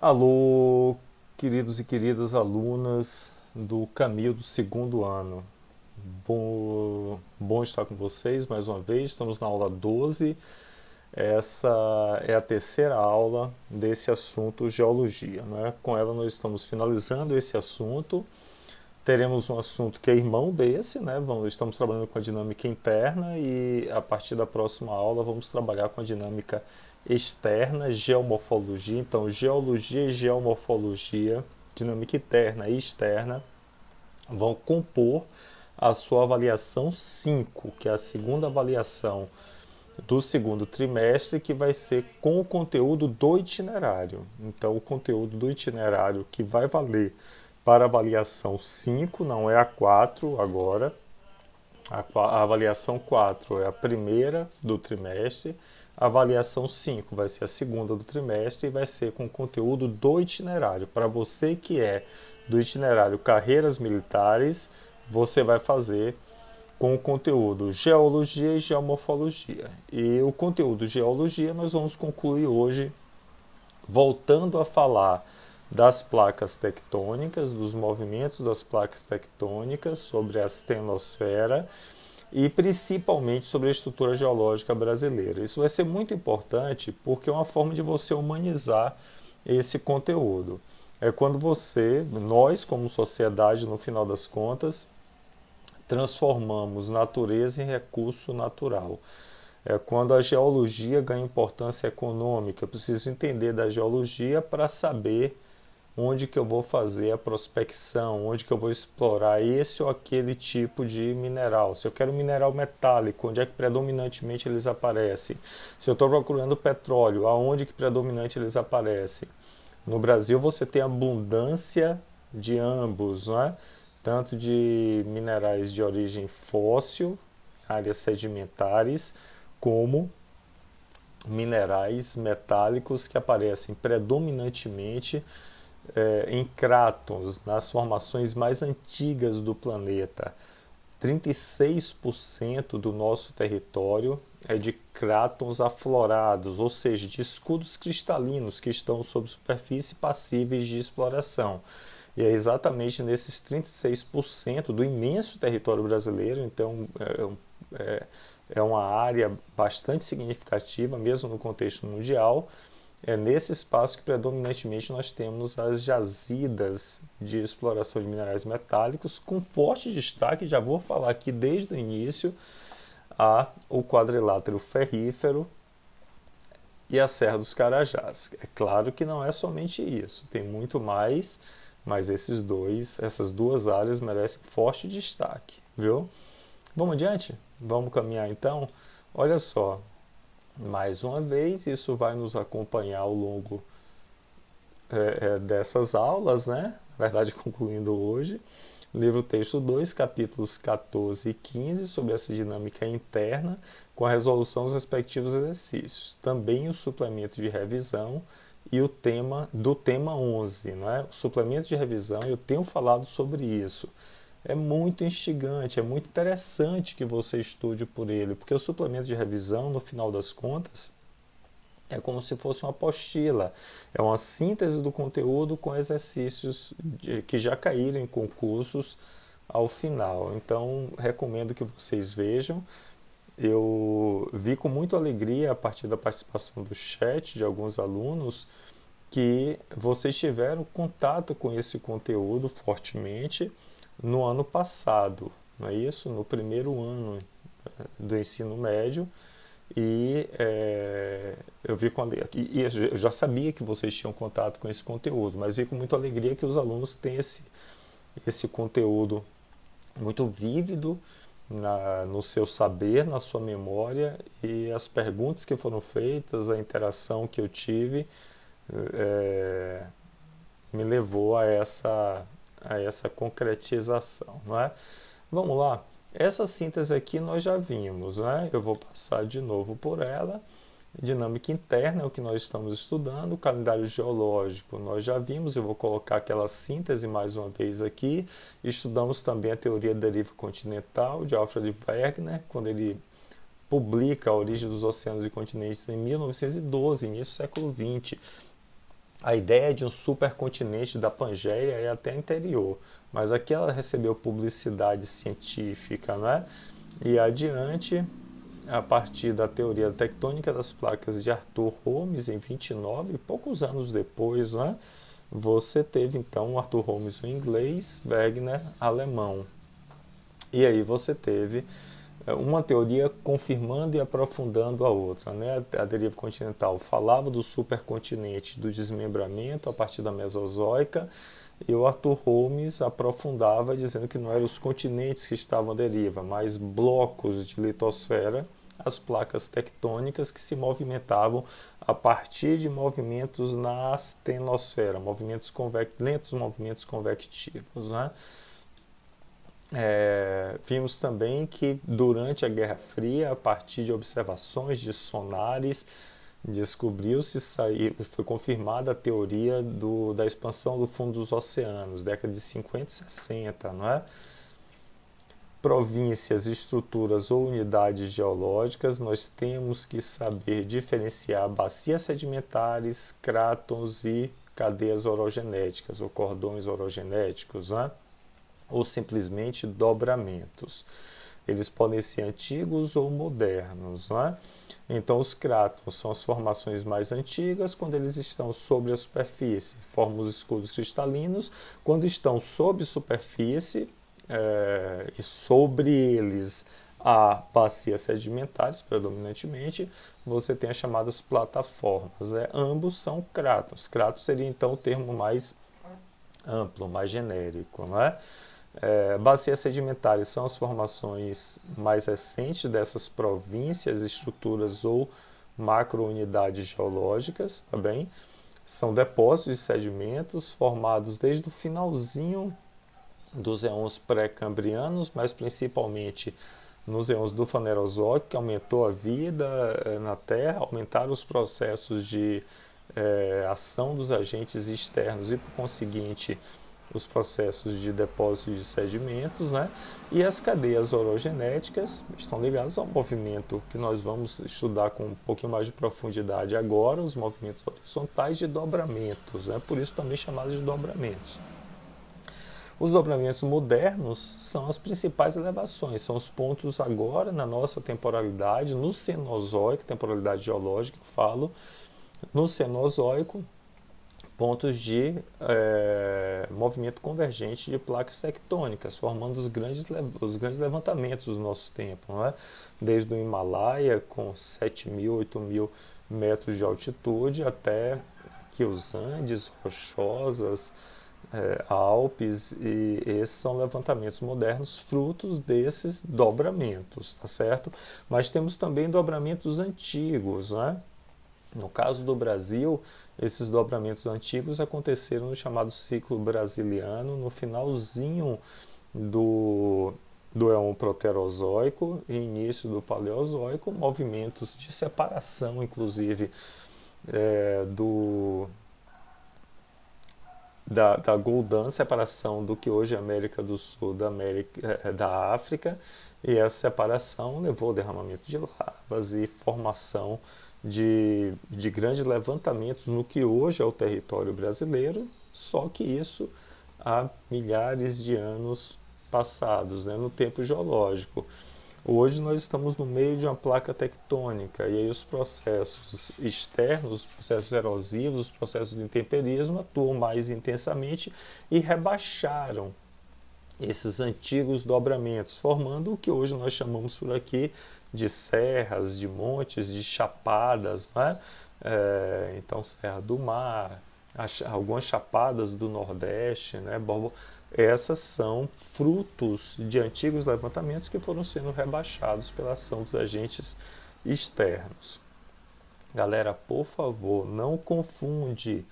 Alô, queridos e queridas alunas do Camil do segundo ano. Bom estar com vocês mais uma vez. Estamos na aula 12. Essa é a terceira aula desse assunto geologia, né? Com ela nós estamos finalizando esse assunto. Teremos um assunto que é irmão desse, né? Estamos trabalhando com a dinâmica interna e a partir da próxima aula vamos trabalhar com a dinâmica externa, geomorfologia. Então, geologia e geomorfologia, dinâmica interna e externa, vão compor a sua avaliação 5, que é a segunda avaliação do segundo trimestre, que vai ser com o conteúdo do itinerário. Então, o conteúdo do itinerário que vai valer para a avaliação 5, não é a 4 agora. A avaliação 4 é a primeira do trimestre, a avaliação 5 vai ser a segunda do trimestre e vai ser com conteúdo do itinerário. Para você que é do itinerário Carreiras Militares, você vai fazer com o conteúdo Geologia e Geomorfologia. E o conteúdo Geologia nós vamos concluir hoje voltando a falar das placas tectônicas, dos movimentos das placas tectônicas, sobre a astenosfera e principalmente sobre a estrutura geológica brasileira. Isso vai ser muito importante porque é uma forma de você humanizar esse conteúdo. É quando nós como sociedade, no final das contas, transformamos natureza em recurso natural. É quando a geologia ganha importância econômica. Eu preciso entender da geologia para saber onde que eu vou fazer a prospecção, onde que eu vou explorar esse ou aquele tipo de mineral. Se eu quero mineral metálico, onde é que predominantemente eles aparecem? Se eu estou procurando petróleo, aonde que predominante eles aparecem? No Brasil você tem abundância de ambos, não é? Tanto de minerais de origem fóssil, áreas sedimentares, como minerais metálicos que aparecem predominantemente em crátons, nas formações mais antigas do planeta. 36% do nosso território é de crátons aflorados, ou seja, de escudos cristalinos que estão sob superfície passíveis de exploração. E é exatamente nesses 36% do imenso território brasileiro, então é uma área bastante significativa, mesmo no contexto mundial. É nesse espaço que predominantemente nós temos as jazidas de exploração de minerais metálicos, com forte destaque, já vou falar aqui desde o início, o quadrilátero ferrífero e a Serra dos Carajás. É claro que não é somente isso, tem muito mais, mas essas duas áreas merecem forte destaque, viu? Vamos adiante? Vamos caminhar então? Olha só, mais uma vez, isso vai nos acompanhar ao longo dessas aulas, né? Na verdade, concluindo hoje. Livro Texto 2, capítulos 14 e 15, sobre essa dinâmica interna, com a resolução dos respectivos exercícios. Também o suplemento de revisão e o tema 11, não é? O suplemento de revisão, eu tenho falado sobre isso. É muito instigante, é muito interessante que você estude por ele, porque o suplemento de revisão, no final das contas, é como se fosse uma apostila, é uma síntese do conteúdo com exercícios que já caíram em concursos ao final. Então, recomendo que vocês vejam. Eu vi com muita alegria, a partir da participação do chat de alguns alunos, que vocês tiveram contato com esse conteúdo fortemente no ano passado, não é isso? No primeiro ano do ensino médio. E eu já sabia que vocês tinham contato com esse conteúdo, mas vi com muita alegria que os alunos têm esse conteúdo muito vívido no seu saber, na sua memória, e as perguntas que foram feitas, a interação que eu tive, me levou a essa concretização, não é? Vamos lá. Essa síntese aqui nós já vimos, né? Eu vou passar de novo por ela. Dinâmica interna é o que nós estamos estudando. O calendário geológico nós já vimos. Eu vou colocar aquela síntese mais uma vez aqui. Estudamos também a teoria da deriva continental de Alfred Wegener, quando ele publica A Origem dos Oceanos e Continentes em 1912, início do século XX. A ideia de um supercontinente da Pangeia é até anterior, mas aqui ela recebeu publicidade científica, né? E adiante, a partir da teoria tectônica das placas de Arthur Holmes, em 29, poucos anos depois, né? Você teve então Arthur Holmes, o inglês, Wegener, alemão. E aí você teve uma teoria confirmando e aprofundando a outra, né? A deriva continental falava do supercontinente, do desmembramento a partir da Mesozoica, e o Arthur Holmes aprofundava dizendo que não eram os continentes que estavam à deriva, mas blocos de litosfera, as placas tectônicas que se movimentavam a partir de movimentos na astenosfera, lentos movimentos convectivos, né? Vimos também que durante a Guerra Fria, a partir de observações de sonares, foi confirmada a teoria da expansão do fundo dos oceanos, década de 50 e 60, não é? Províncias, estruturas ou unidades geológicas, nós temos que saber diferenciar bacias sedimentares, crátons e cadeias orogenéticas, ou cordões orogenéticos, né? Ou simplesmente dobramentos. Eles podem ser antigos ou modernos, né? Então, os crátons são as formações mais antigas quando eles estão sobre a superfície, formam os escudos cristalinos. Quando estão sob superfície, e sobre eles há bacias sedimentares, predominantemente, você tem as chamadas plataformas. Ambos são cratons. Cratos seria então o termo mais amplo, mais genérico, não é? Bacias sedimentares são as formações mais recentes dessas províncias, estruturas ou macrounidades geológicas, tá bem? São depósitos de sedimentos formados desde o finalzinho dos eons pré-cambrianos, mas principalmente nos eons do Fanerozoico, que aumentou a vida na Terra, aumentaram os processos de ação dos agentes externos e, por conseguinte, os processos de depósito de sedimentos, né? E as cadeias orogenéticas estão ligadas ao movimento que nós vamos estudar com um pouquinho mais de profundidade agora, os movimentos horizontais de dobramentos, né? Por isso também chamados de dobramentos. Os dobramentos modernos são as principais elevações, são os pontos agora na nossa temporalidade, no Cenozoico, temporalidade geológica que falo, no Cenozoico, pontos de movimento convergente de placas tectônicas, formando os grandes levantamentos do nosso tempo, não é? Desde o Himalaia, com 7.000, 8.000 metros de altitude, até aqui os Andes, Rochosas, Alpes, e esses são levantamentos modernos, frutos desses dobramentos, tá certo? Mas temos também dobramentos antigos, né? No caso do Brasil, esses dobramentos antigos aconteceram no chamado ciclo brasiliano, no finalzinho do Eon Proterozoico e início do Paleozoico, movimentos de separação, inclusive, da Goldan, separação do que hoje é América do Sul da África, e essa separação levou ao derramamento de lavas e formação de grandes levantamentos no que hoje é o território brasileiro, só que isso há milhares de anos passados, né, no tempo geológico. Hoje nós estamos no meio de uma placa tectônica e aí os processos externos, os processos erosivos, os processos de intemperismo atuam mais intensamente e rebaixaram esses antigos dobramentos, formando o que hoje nós chamamos por aqui de serras, de montes, de chapadas, né? Então, Serra do Mar, algumas chapadas do Nordeste, né? Essas são frutos de antigos levantamentos que foram sendo rebaixados pela ação dos agentes externos. Galera, por favor, não confunde.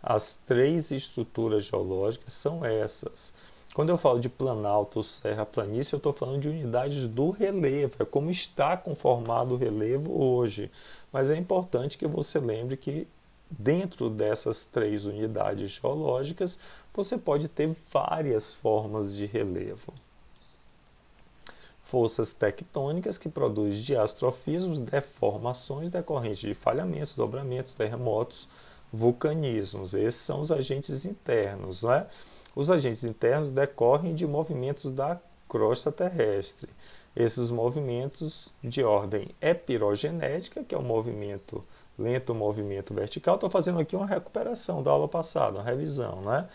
As três estruturas geológicas são essas. Quando eu falo de planalto, serra, planície, eu estou falando de unidades do relevo, é como está conformado o relevo hoje. Mas é importante que você lembre que dentro dessas três unidades geológicas, você pode ter várias formas de relevo. Forças tectônicas que produzem diastrofismos, deformações decorrentes de falhamentos, dobramentos, terremotos, vulcanismos. Esses são os agentes internos, né? Os agentes internos decorrem de movimentos da crosta terrestre. Esses movimentos de ordem epirogenética, que é o movimento lento, movimento vertical. Estou fazendo aqui uma recuperação da aula passada, uma revisão, né?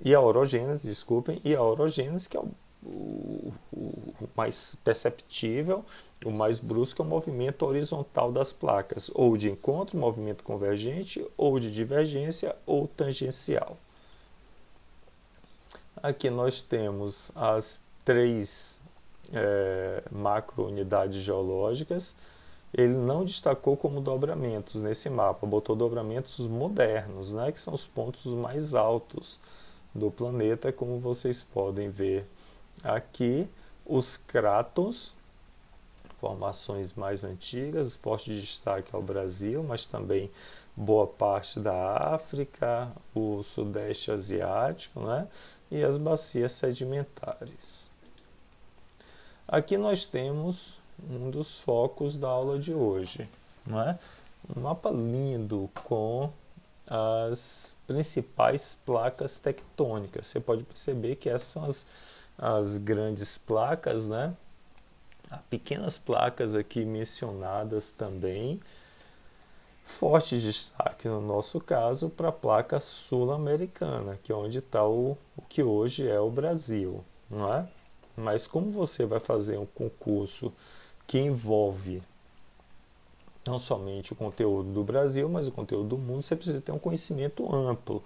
E a orogênese, desculpem, e a orogênese, que é o mais perceptível, o mais brusco, é o movimento horizontal das placas, ou de encontro, movimento convergente, ou de divergência, ou tangencial. Aqui nós temos as três macro-unidades geológicas. Ele não destacou como dobramentos nesse mapa, botou dobramentos modernos, né, que são os pontos mais altos do planeta, como vocês podem ver aqui. Os cratons, formações mais antigas, forte destaque ao Brasil, mas também boa parte da África, o Sudeste Asiático, né, e as bacias sedimentares. Aqui nós temos um dos focos da aula de hoje, não é? Um mapa lindo com as principais placas tectônicas. Você pode perceber que essas são as grandes placas, né? Há pequenas placas aqui mencionadas também. Forte destaque, no nosso caso, para a placa sul-americana, que é onde está o que hoje é o Brasil, não é? Mas como você vai fazer um concurso que envolve não somente o conteúdo do Brasil, mas o conteúdo do mundo, você precisa ter um conhecimento amplo.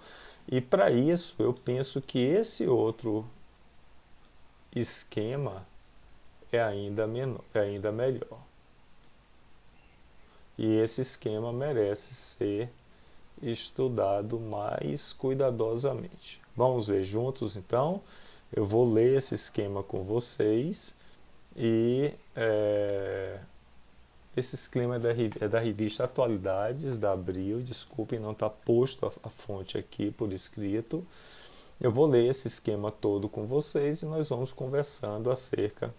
E para isso, eu penso que esse outro esquema é ainda melhor. E esse esquema merece ser estudado mais cuidadosamente. Vamos ver juntos, então? Eu vou ler esse esquema com vocês e esse esquema é da revista Atualidades, da Abril. Desculpem, não está posto a fonte aqui por escrito. Eu vou ler esse esquema todo com vocês e nós vamos conversando acerca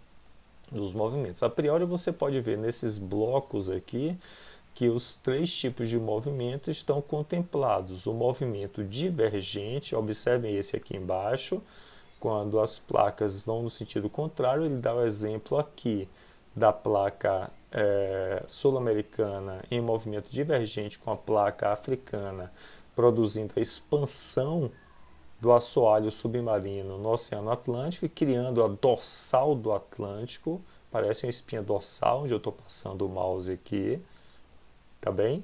dos movimentos. A priori você pode ver nesses blocos aqui que os três tipos de movimento estão contemplados. O movimento divergente, observem esse aqui embaixo, quando as placas vão no sentido contrário. Ele dá o exemplo aqui da placa sul-americana em movimento divergente com a placa africana, produzindo a expansão do assoalho submarino no Oceano Atlântico e criando a dorsal do Atlântico. Parece uma espinha dorsal, onde eu estou passando o mouse aqui. Tá bem?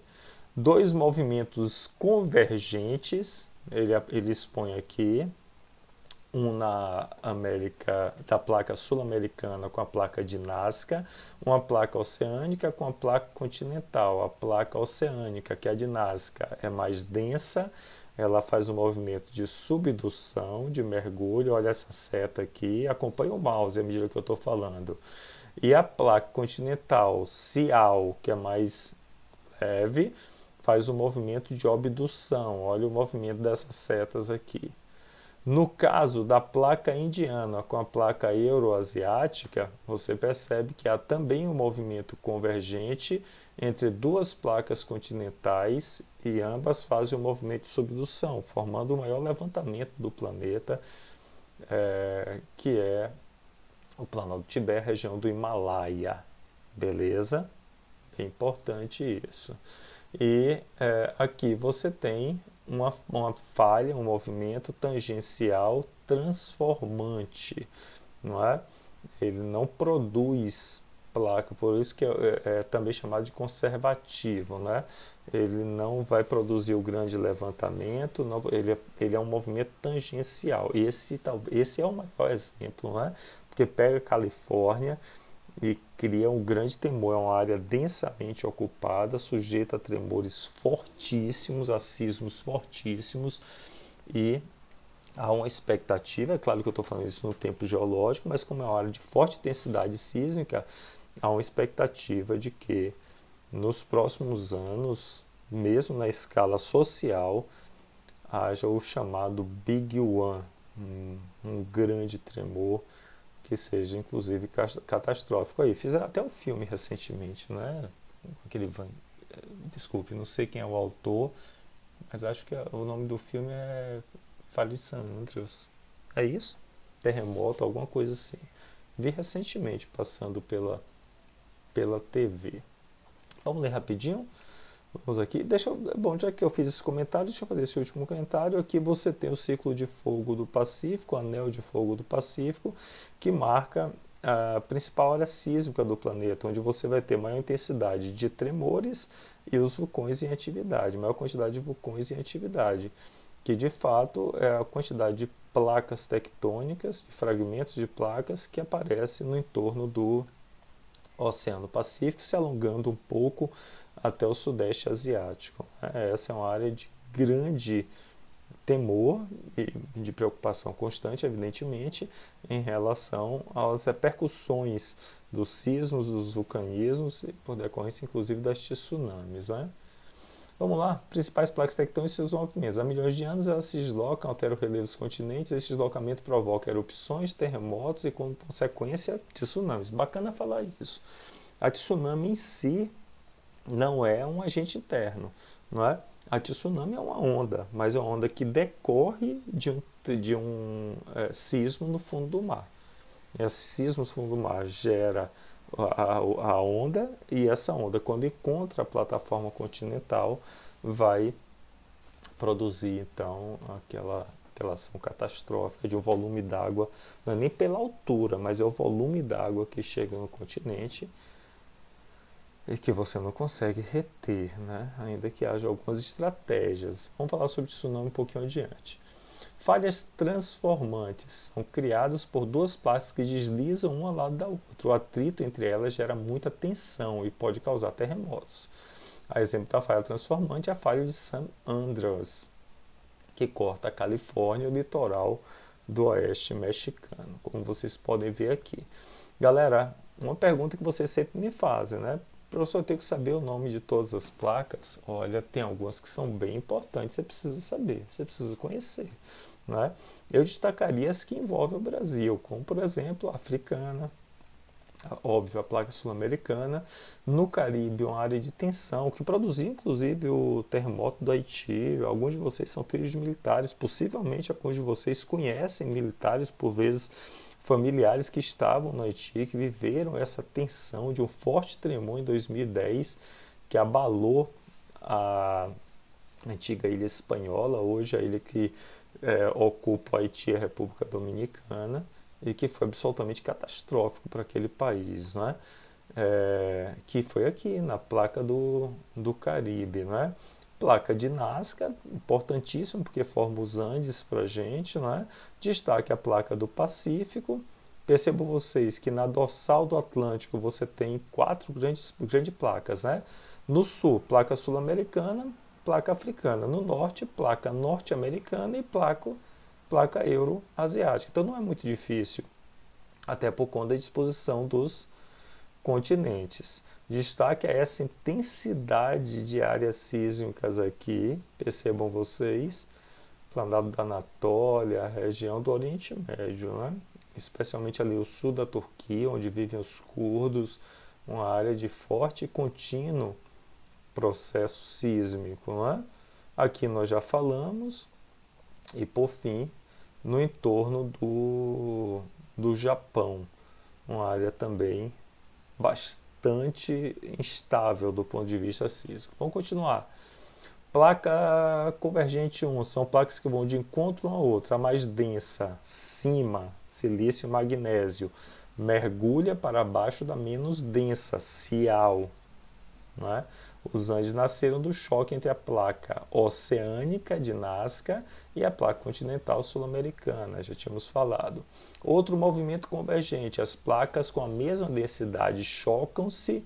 Dois movimentos convergentes, ele expõe aqui, um na América, da placa sul-americana com a placa de Nazca, uma placa oceânica com a placa continental. A placa oceânica, que é a de Nazca, é mais densa, ela faz um movimento de subdução, de mergulho. Olha essa seta aqui, acompanha o mouse à medida que eu estou falando. E a placa continental, Cial, que é mais leve, faz um movimento de abdução. Olha o movimento dessas setas aqui. No caso da placa indiana com a placa euroasiática, você percebe que há também um movimento convergente entre duas placas continentais e ambas fazem um movimento de subdução, formando o maior levantamento do planeta, que é o Planalto do Tibete, região do Himalaia. Beleza? É importante isso. E aqui você tem uma falha, um movimento tangencial transformante, não é? Ele não produz placa, por isso que é também chamado de conservativo, né? Ele não vai produzir o grande levantamento, não, ele é um movimento tangencial. E esse é o maior exemplo, né? Porque pega a Califórnia e cria um grande temor. É uma área densamente ocupada, sujeita a tremores fortíssimos, a sismos fortíssimos, e há uma expectativa, é claro que eu estou falando isso no tempo geológico, mas como é uma área de forte intensidade sísmica, há uma expectativa de que nos próximos anos, mesmo na escala social, haja o chamado Big One, um grande tremor, que seja inclusive catastrófico. Aí fizeram até um filme recentemente, né? Desculpe, não sei quem é o autor, Mas acho que o nome do filme é Vale de San Andreas. É isso? Terremoto, alguma coisa assim. Vi recentemente passando pela TV. Vamos ler rapidinho? Vamos aqui. Bom, já que eu fiz esse comentário, deixa eu fazer esse último comentário. Aqui você tem o Ciclo de Fogo do Pacífico, o Anel de Fogo do Pacífico, que marca a principal área sísmica do planeta, onde você vai ter maior intensidade de tremores e os vulcões em atividade, maior quantidade de vulcões em atividade, que de fato é a quantidade de placas tectônicas, de fragmentos de placas que aparecem no entorno do Oceano Pacífico, se alongando um pouco até o Sudeste Asiático. Essa é uma área de grande temor e de preocupação constante, evidentemente, em relação às repercussões dos sismos, dos vulcanismos e, por decorrência, inclusive, das tsunamis. Né? Vamos lá, principais placas tectônicas e seus movimentos. Há milhões de anos elas se deslocam, alteram o relevo dos continentes, esse deslocamento provoca erupções, terremotos e, como consequência, tsunamis. Bacana falar isso. A tsunami em si não é um agente interno, não é? A tsunami é uma onda, mas é uma onda que decorre sismo no fundo do mar. Esse sismo no fundo do mar gera a onda, e essa onda, quando encontra a plataforma continental, vai produzir então aquela ação catastrófica de um volume d'água, não é nem pela altura, mas é o volume d'água que chega no continente e que você não consegue reter, né? Ainda que haja algumas estratégias. Vamos falar sobre tsunami um pouquinho adiante. Falhas transformantes são criadas por duas placas que deslizam uma ao lado da outra. O atrito entre elas gera muita tensão e pode causar terremotos. A exemplo da falha transformante é a falha de San Andreas, que corta a Califórnia e o litoral do oeste mexicano, como vocês podem ver aqui. Galera, uma pergunta que vocês sempre me fazem, né? Professor, eu tenho que saber o nome de todas as placas. Olha, tem algumas que são bem importantes, você precisa saber, você precisa conhecer. Né? Eu destacaria as que envolvem o Brasil, como por exemplo a africana, óbvio, a placa sul-americana, no Caribe, uma área de tensão, que produziu inclusive o terremoto do Haiti. Alguns de vocês são filhos de militares, possivelmente alguns de vocês conhecem militares, por vezes familiares que estavam no Haiti, que viveram essa tensão de um forte tremor em 2010, que abalou a antiga ilha espanhola, hoje a ilha que ocupa o Haiti e a República Dominicana, e que foi absolutamente catastrófico para aquele país, né? Que foi aqui na placa do Caribe, né? Placa de Nazca, importantíssimo porque forma os Andes para a gente, né? Destaque a placa do Pacífico. Percebam vocês que na dorsal do Atlântico você tem quatro grandes placas, né? No sul, placa sul-americana, placa africana. No norte, placa norte-americana e placa euro-asiática. Então não é muito difícil, até por conta da disposição dos continentes. Destaque a essa intensidade de áreas sísmicas aqui, percebam vocês, planado da Anatólia, a região do Oriente Médio, né? Especialmente ali o sul da Turquia, onde vivem os curdos, uma área de forte e contínuo processo sísmico. Né? Aqui nós já falamos, e por fim, no entorno do Japão, uma área também bastante instável do ponto de vista sísmico. Vamos continuar. Placa convergente 1 são placas que vão de encontro uma outra. A mais densa, cima, silício e magnésio, mergulha para baixo da menos densa, cial. Não é? Os Andes nasceram do choque entre a placa oceânica de Nazca e a placa continental sul-americana, já tínhamos falado. Outro movimento convergente, as placas com a mesma densidade chocam-se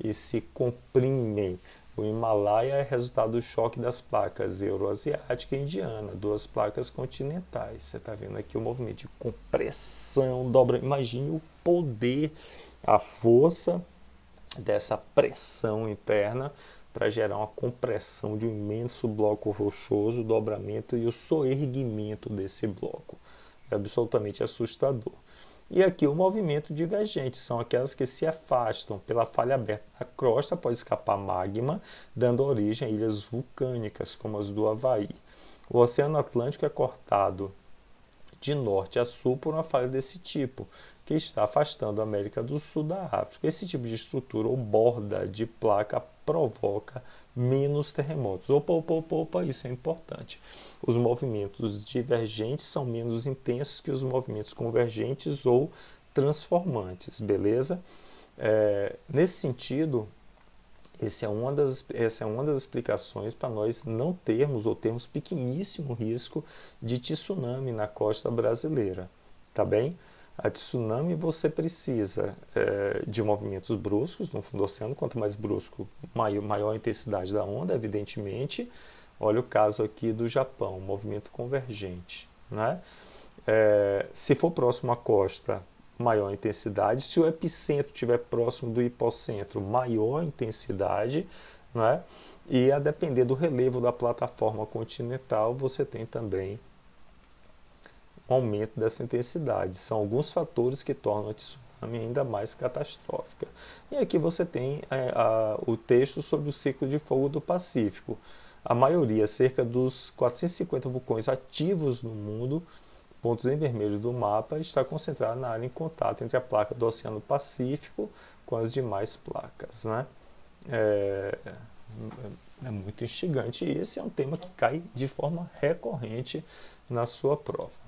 e se comprimem. O Himalaia é resultado do choque das placas euroasiática e indiana, duas placas continentais. Você está vendo aqui o movimento de compressão, dobra. Imagine o poder, a força dessa pressão interna para gerar uma compressão de um imenso bloco rochoso, o dobramento e o soerguimento desse bloco. É absolutamente assustador. E aqui o movimento divergente, são aquelas que se afastam pela falha aberta da crosta, pode escapar magma, dando origem a ilhas vulcânicas, como as do Havaí. O Oceano Atlântico é cortado de norte a sul por uma falha desse tipo, que está afastando a América do Sul da África. Esse tipo de estrutura ou borda de placa provoca menos terremotos. Opa, isso é importante. Os movimentos divergentes são menos intensos que os movimentos convergentes ou transformantes, beleza? Nesse sentido, essa é uma das explicações para nós não termos ou termos pequeníssimo risco de tsunami na costa brasileira, tá bem? A tsunami você precisa de movimentos bruscos no fundo do oceano, quanto mais brusco, maior a intensidade da onda, evidentemente. Olha o caso aqui do Japão, movimento convergente, né? Se for próximo à costa, maior intensidade. Se o epicentro estiver próximo do hipocentro, maior intensidade, né? E a depender do relevo da plataforma continental, você tem também um aumento dessa intensidade. São alguns fatores que tornam a tsunami ainda mais catastrófica. E aqui você tem o texto sobre o ciclo de fogo do Pacífico. A maioria, cerca dos 450 vulcões ativos no mundo, pontos em vermelho do mapa, está concentrado na área em contato entre a placa do Oceano Pacífico com as demais placas, né? É muito instigante e esse é um tema que cai de forma recorrente na sua prova.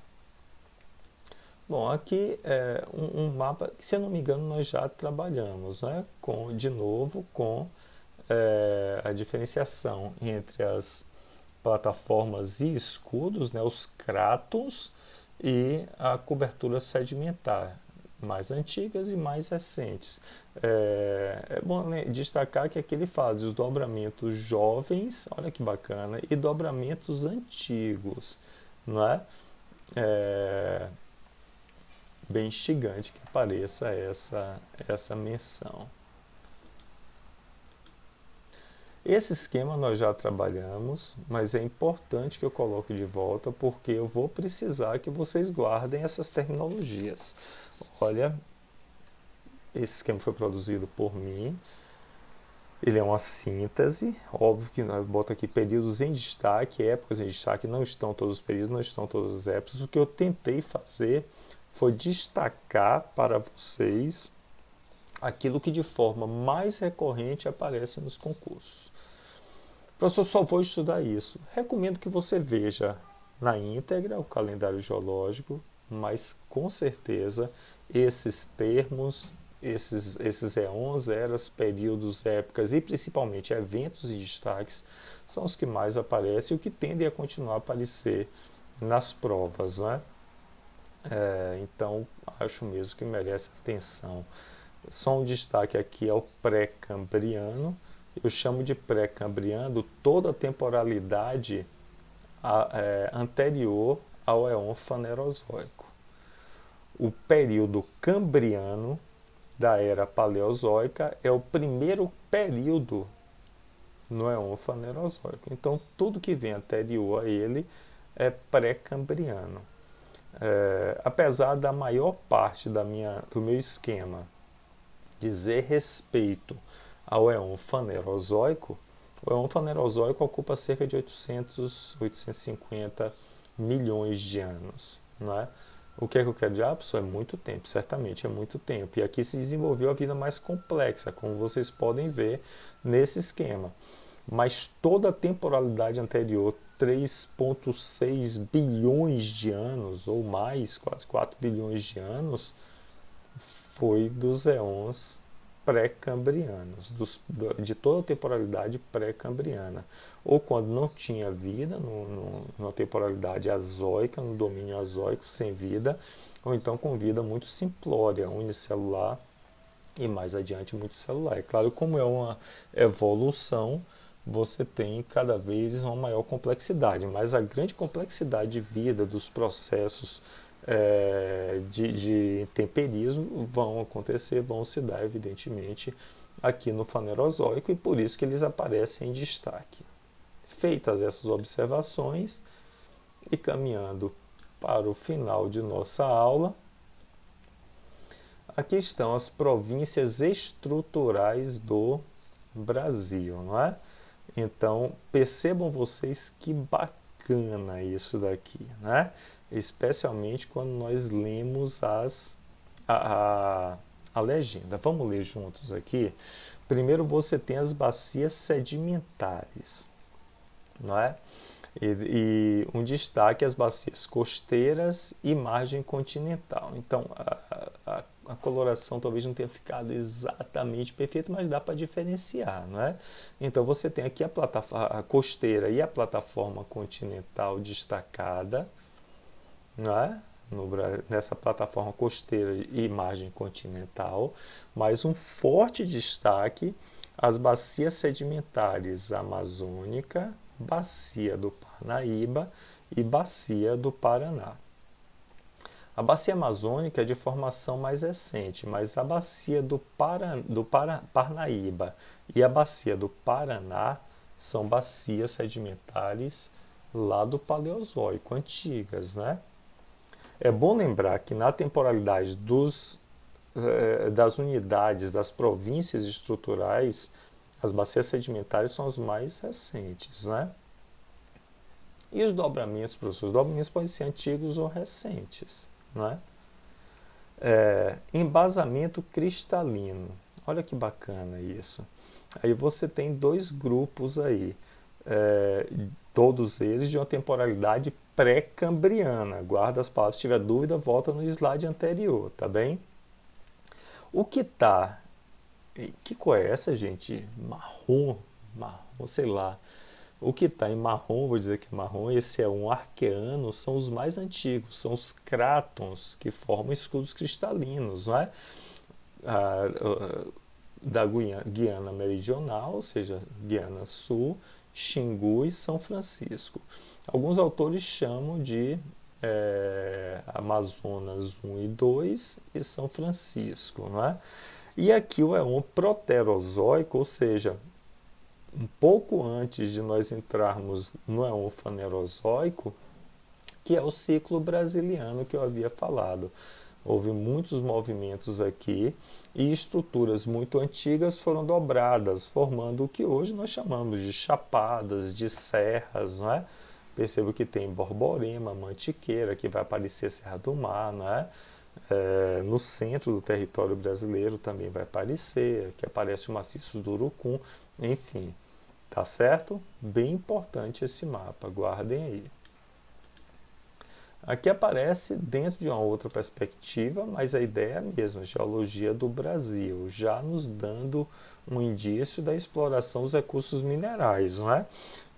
Bom, aqui é um mapa que, se eu não me engano, nós já trabalhamos, né? De novo com a diferenciação entre as plataformas e escudos, né? Os cráton, e a cobertura sedimentar, mais antigas e mais recentes. É bom destacar que aqui ele fala dos dobramentos jovens, olha que bacana, e dobramentos antigos, não é? Bem instigante que pareça essa menção. Esse esquema nós já trabalhamos, mas é importante que eu coloque de volta porque eu vou precisar que vocês guardem essas terminologias. Olha, esse esquema foi produzido por mim, ele é uma síntese, óbvio que nós botamos aqui períodos em destaque, épocas em destaque, não estão todos os períodos, não estão todas as épocas. O que eu tentei fazer foi destacar para vocês aquilo que de forma mais recorrente aparece nos concursos. Professor, só vou estudar isso. Recomendo que você veja na íntegra o calendário geológico, mas com certeza esses termos, esses éons, eras, períodos, épocas e principalmente eventos e destaques são os que mais aparecem e o que tendem a continuar a aparecer nas provas, né? Então, acho mesmo que merece atenção. Só um destaque aqui é o pré-cambriano. Eu chamo de pré-cambriano toda a temporalidade anterior ao éon fanerozoico. O período cambriano da era paleozoica é o primeiro período no éon fanerozoico. Então, tudo que vem anterior a ele é pré-cambriano. Apesar da maior parte do meu esquema dizer respeito ao éon fanerozoico, o éon fanerozoico ocupa cerca de 850 milhões de anos, não é? O que é que eu quero dizer? Pessoal, é muito tempo, certamente é muito tempo. E aqui se desenvolveu a vida mais complexa, como vocês podem ver nesse esquema. Mas toda a temporalidade anterior, 3,6 bilhões de anos, ou mais, quase 4 bilhões de anos, foi dos éons pré-cambrianos, de toda a temporalidade pré-cambriana, ou quando não tinha vida, numa temporalidade azoica, no domínio azoico, sem vida, ou então com vida muito simplória, unicelular e mais adiante multicelular. É claro, como é uma evolução, você tem cada vez uma maior complexidade, mas a grande complexidade de vida dos processos de intemperismo vão acontecer, vão se dar evidentemente aqui no Fanerozoico e por isso que eles aparecem em destaque. Feitas essas observações e caminhando para o final de nossa aula, aqui estão as províncias estruturais do Brasil, não é? Então, percebam vocês que bacana isso daqui, né? Especialmente quando nós lemos a legenda. Vamos ler juntos aqui? Primeiro você tem as bacias sedimentares, não é? E um destaque as bacias costeiras e margem continental. Então, a coloração talvez não tenha ficado exatamente perfeita, mas dá para diferenciar, não é? Então, você tem aqui a costeira e a plataforma continental destacada, não é? Nessa plataforma costeira e margem continental, mas um forte destaque as bacias sedimentares amazônica, bacia do Parnaíba e bacia do Paraná. A bacia amazônica é de formação mais recente, mas a bacia do Parnaíba e a bacia do Paraná são bacias sedimentares lá do Paleozoico, antigas, né? É bom lembrar que na temporalidade das unidades, das províncias estruturais, as bacias sedimentares são as mais recentes, né? E os dobramentos, professor? Os dobramentos podem ser antigos ou recentes, né? Embasamento cristalino. Olha que bacana isso. Aí você tem dois grupos aí, todos eles de uma temporalidade pré-cambriana. Guarda as palavras, se tiver dúvida, volta no slide anterior, tá bem? O que tá... Que cor é essa, gente? Marrom, sei lá. O que está em marrom, vou dizer que é marrom, esse é um arqueano, são os mais antigos, são os crátons que formam escudos cristalinos, não é? Da Guiana Meridional, ou seja, Guiana Sul, Xingu e São Francisco. Alguns autores chamam de Amazonas 1 e 2 e São Francisco, não é? E aqui o éon proterozoico, ou seja, um pouco antes de nós entrarmos no éon fanerozoico, que é o ciclo brasiliano que eu havia falado. Houve muitos movimentos aqui e estruturas muito antigas foram dobradas, formando o que hoje nós chamamos de chapadas, de serras, não é? Percebo que tem Borborema, Mantiqueira, que vai aparecer Serra do Mar, não é? No centro do território brasileiro também vai aparecer, que aparece o maciço do Urucum, enfim, tá certo? Bem importante esse mapa, guardem aí. Aqui aparece dentro de uma outra perspectiva, mas a ideia é a mesma, geologia do Brasil, já nos dando um indício da exploração dos recursos minerais, não é?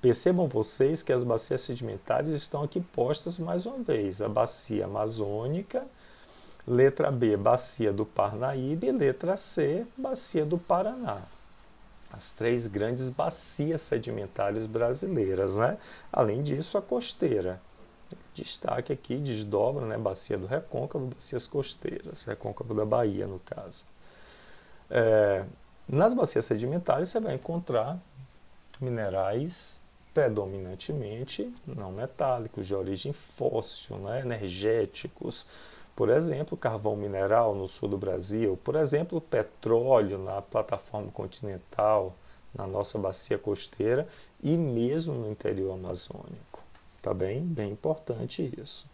Percebam vocês que as bacias sedimentares estão aqui postas mais uma vez, a bacia amazônica, letra B, bacia do Parnaíba e letra C, bacia do Paraná. As três grandes bacias sedimentares brasileiras, né? Além disso, a costeira. Destaque aqui, desdobra, né? Bacia do Recôncavo, bacias costeiras, Recôncavo da Bahia, no caso. Nas bacias sedimentares, você vai encontrar minerais predominantemente não metálicos, de origem fóssil, né? Energéticos. Por exemplo, carvão mineral no sul do Brasil, por exemplo, petróleo na plataforma continental, na nossa bacia costeira e mesmo no interior amazônico. Tá bem? Bem importante isso.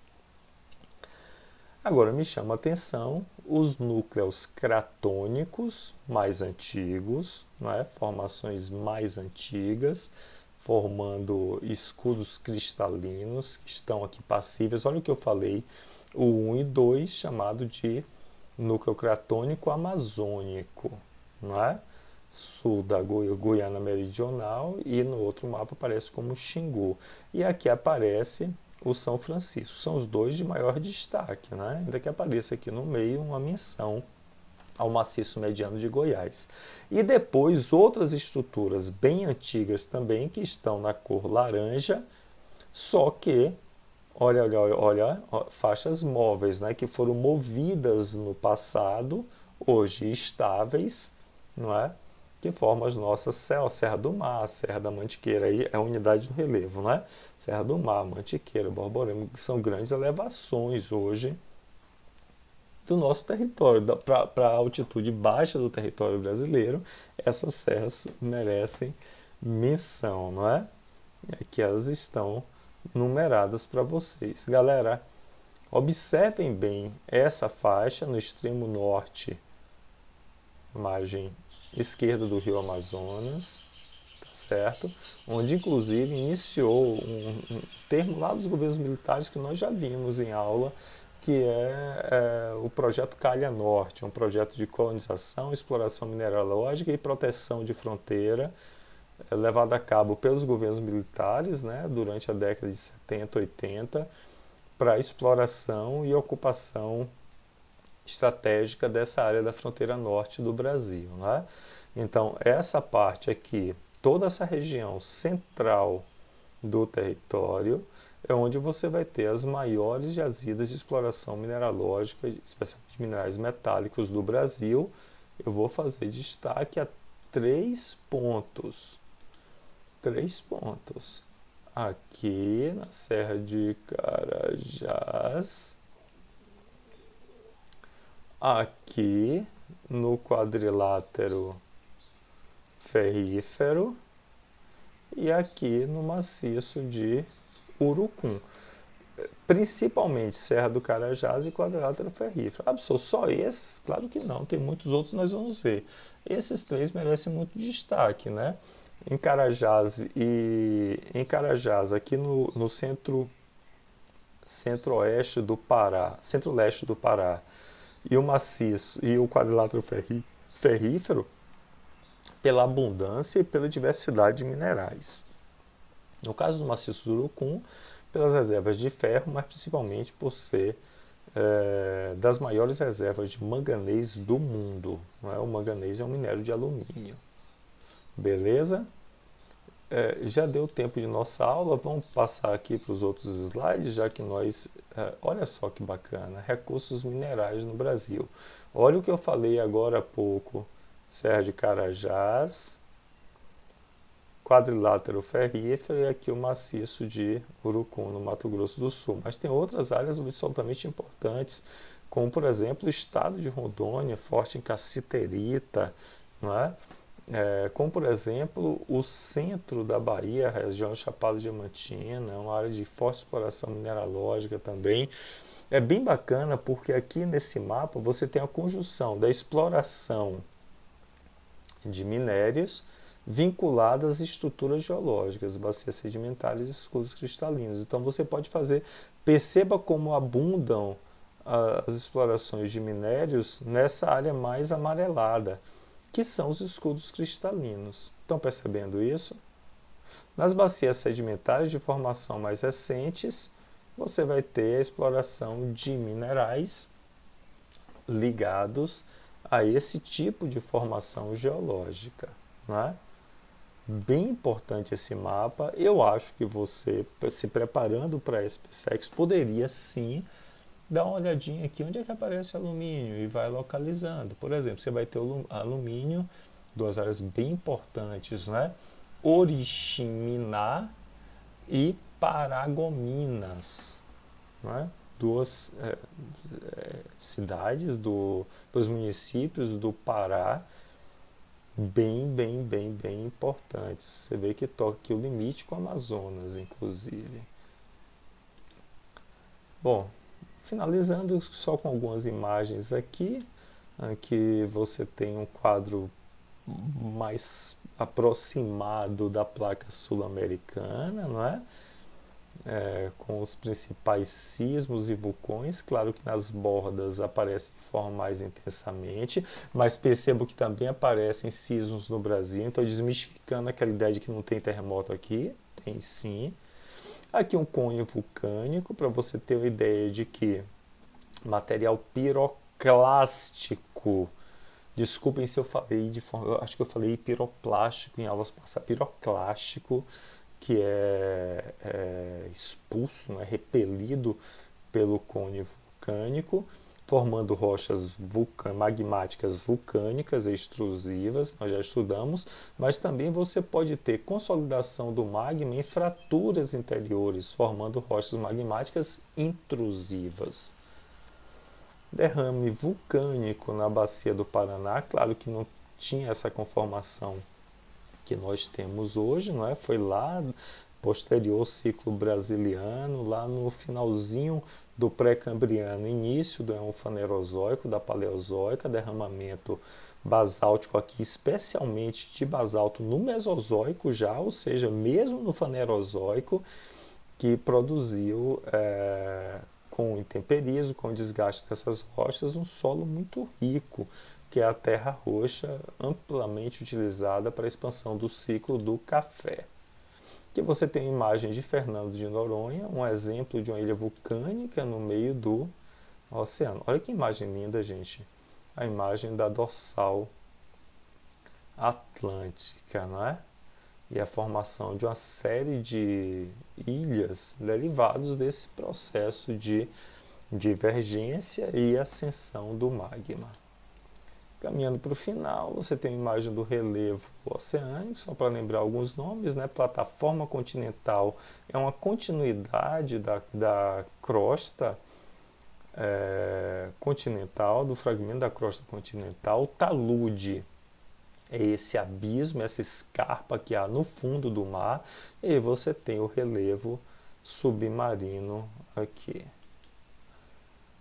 Agora me chama a atenção os núcleos cratônicos mais antigos, não é? Formações mais antigas, formando escudos cristalinos que estão aqui passíveis. Olha o que eu falei, o 1 e 2 chamado de núcleo cratônico amazônico, não é? Sul da Guiana Meridional, e no outro mapa aparece como Xingu. E aqui aparece o São Francisco. São os dois de maior destaque, né? Ainda que apareça aqui no meio uma menção ao maciço mediano de Goiás. E depois outras estruturas bem antigas também que estão na cor laranja, só que olha, faixas móveis, né, que foram movidas no passado, hoje estáveis, não é? Que formam as nossas Serra do Mar, Serra da Mantiqueira, aí é a unidade do relevo, né? Serra do Mar, Mantiqueira, Borborema, que são grandes elevações hoje do nosso território, para a altitude baixa do território brasileiro, essas serras merecem menção, não é? É que elas estão numeradas para vocês. Galera, observem bem essa faixa no extremo norte, margem esquerda do Rio Amazonas, tá certo? Onde inclusive iniciou um termo lá dos governos militares que nós já vimos em aula, que é o projeto Calha Norte, um projeto de colonização, exploração mineralógica e proteção de fronteira, levado a cabo pelos governos militares, né, durante a década de 70, 80, para exploração e ocupação estratégica dessa área da fronteira norte do Brasil, né? Então, essa parte aqui, toda essa região central do território, é onde você vai ter as maiores jazidas de exploração mineralógica, especialmente minerais metálicos do Brasil. Eu vou fazer destaque a 3 pontos. 3 pontos. Aqui na Serra de Carajás, aqui no quadrilátero ferrífero e aqui no maciço de Urucum. Principalmente Serra do Carajás e quadrilátero ferrífero. Absol, só esses? Claro que não, tem muitos outros, nós vamos ver. Esses 3 merecem muito destaque, né? Em Carajás, aqui no centro-oeste do Pará, centro-leste do Pará, e o maciço e o quadrilátero ferrífero, pela abundância e pela diversidade de minerais. No caso do maciço do Urucum, pelas reservas de ferro, mas principalmente por ser das maiores reservas de manganês do mundo. Não é? O manganês é um minério de alumínio. Beleza? Já deu tempo de nossa aula, vamos passar aqui para os outros slides, já que nós... olha só que bacana, recursos minerais no Brasil. Olha o que eu falei agora há pouco, Serra de Carajás, quadrilátero ferrífero e aqui o maciço de Urucum, no Mato Grosso do Sul. Mas tem outras áreas absolutamente importantes, como por exemplo o estado de Rondônia, forte em cassiterita, não é? Como por exemplo o centro da Bahia, a região Chapada Diamantina, é uma área de forte exploração mineralógica também. É bem bacana porque aqui nesse mapa você tem a conjunção da exploração de minérios vinculadas às estruturas geológicas, bacias sedimentares e escudos cristalinos. Então você pode fazer, perceba como abundam as explorações de minérios nessa área mais amarelada, que são os escudos cristalinos. Estão percebendo isso? Nas bacias sedimentares de formação mais recentes, você vai ter a exploração de minerais ligados a esse tipo de formação geológica, né? Bem importante esse mapa. Eu acho que você, se preparando para a SpaceX, poderia sim dar uma olhadinha aqui onde é que aparece alumínio e vai localizando. Por exemplo, você vai ter o alumínio, 2 áreas bem importantes, né? Oriximiná e Paragominas, né? 2 cidades, 2 municípios do Pará, bem importantes. Você vê que toca aqui o limite com o Amazonas, inclusive. Bom, finalizando só com algumas imagens aqui, aqui você tem um quadro mais aproximado da placa sul-americana, não é? Com os principais sismos e vulcões. Claro que nas bordas aparecem de forma mais intensamente, mas percebo que também aparecem sismos no Brasil, então desmistificando aquela ideia de que não tem terremoto aqui, tem sim. Aqui um cone vulcânico, para você ter uma ideia de que material piroclástico, desculpem se eu falei de forma, eu acho que eu falei piroplástico em aulas passadas, piroclástico, que é expulso, é repelido pelo cone vulcânico, formando rochas magmáticas vulcânicas extrusivas, nós já estudamos, mas também você pode ter consolidação do magma em fraturas interiores, formando rochas magmáticas intrusivas. derrame vulcânico na bacia do Paraná, claro que não tinha essa conformação que nós temos hoje, não é? Foi lá posterior ao ciclo brasiliano, lá no finalzinho do pré-cambriano, início do Eão Fanerozoico, da Paleozoica, derramamento basáltico aqui, especialmente de basalto no Mesozoico já, ou seja, mesmo no Fanerozoico, que produziu, com o intemperismo, com o desgaste dessas rochas, um solo muito rico, que é a terra roxa, amplamente utilizada para a expansão do ciclo do café. Aqui você tem a imagem de Fernando de Noronha, um exemplo de uma ilha vulcânica no meio do oceano. Olha que imagem linda, gente. A imagem da dorsal atlântica, não é? E a formação de uma série de ilhas derivados desse processo de divergência e ascensão do magma. Caminhando para o final, você tem a imagem do relevo oceânico, só para lembrar alguns nomes, né? Plataforma continental é uma continuidade da crosta continental, do fragmento da crosta continental. O talude é esse abismo, essa escarpa que há no fundo do mar, e você tem o relevo submarino aqui.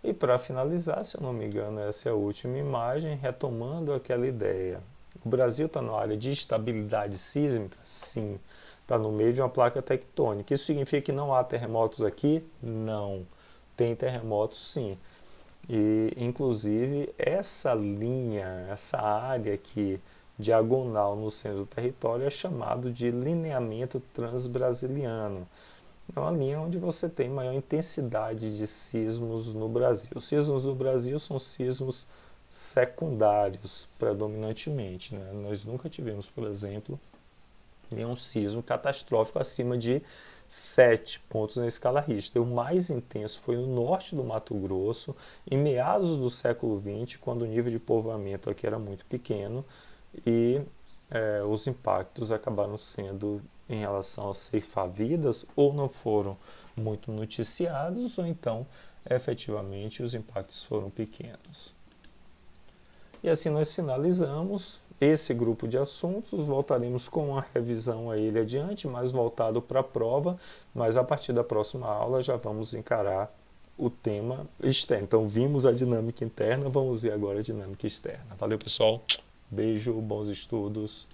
E para finalizar, se eu não me engano, essa é a última imagem, retomando aquela ideia. O Brasil está na área de estabilidade sísmica? Sim. Está no meio de uma placa tectônica. Isso significa que não há terremotos aqui? Não. Tem terremotos sim. E, inclusive, essa linha, essa área aqui, diagonal no centro do território, é chamado de lineamento transbrasiliano. É uma linha onde você tem maior intensidade de sismos no Brasil. Os sismos no Brasil são sismos secundários, predominantemente, né? Nós nunca tivemos, por exemplo, nenhum sismo catastrófico acima de 7 pontos na escala Richter. O mais intenso foi no norte do Mato Grosso, em meados do século XX, quando o nível de povoamento aqui era muito pequeno e os impactos acabaram sendo em relação a ceifar vidas, ou não foram muito noticiados, ou então, efetivamente, os impactos foram pequenos. E assim nós finalizamos esse grupo de assuntos. Voltaremos com uma revisão a ele adiante, mais voltado para a prova, mas a partir da próxima aula já vamos encarar o tema externo. Então, vimos a dinâmica interna, vamos ver agora a dinâmica externa. Valeu, pessoal. Beijo, bons estudos.